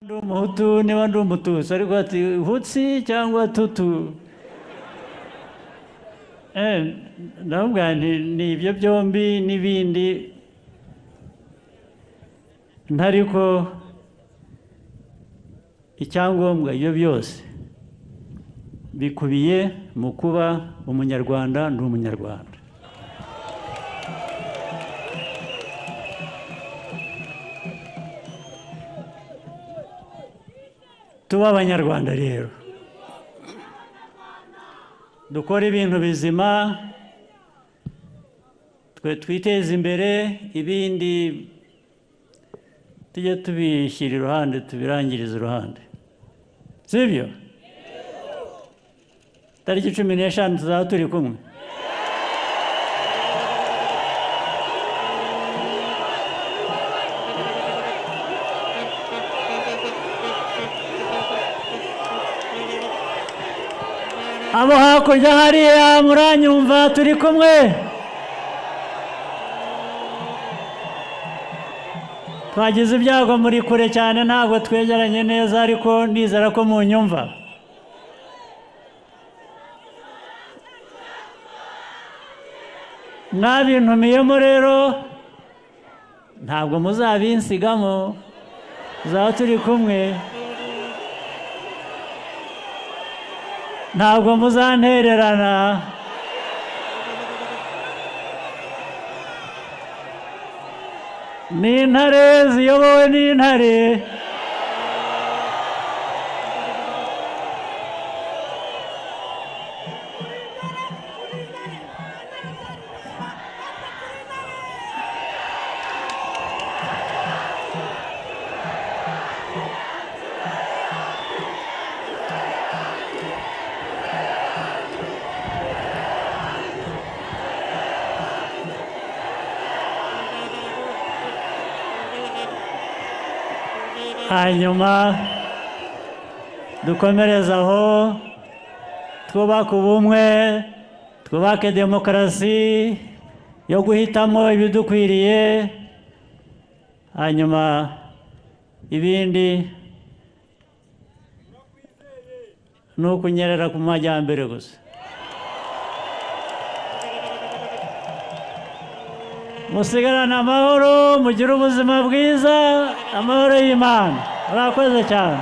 ndi umuhutu niba ndi umututsi ariko ati hutsi cyangwa tutu ndavuga ni ibyo byombi n'ibindi ntariko icyangombwa ibyo byose bikubiye mu kuba umunyarwanda ndi umunyarwanda. Tuba abanyarwanda rero dukora ibintu bizima twiteze imbere ibindi tujye tubishyira iruhande tubirangiriza iruhande sibyo tariki 15 tuzaba turi kumwe abo hakurya hariya muranyumva turi kumwe twagize ibyago muri kure cyane ntabwo twegeranye neza ariko ndizera ko munyumva mwabintumiyemo rero ntabwo muzabinsigamo tuzaba turi kumwe ntabwo muzantererana n'intare ziyobowe n'intare hanyuma dukomereze aho twubake ubumwe twubake demokarasi yo guhitamo ibidukwiriye hanyuma ibindi ni ukunyerera ku majyambere gusa musigarane amahoro mugire ubuzima bwiza amahoro y'Imana murakoze cyane.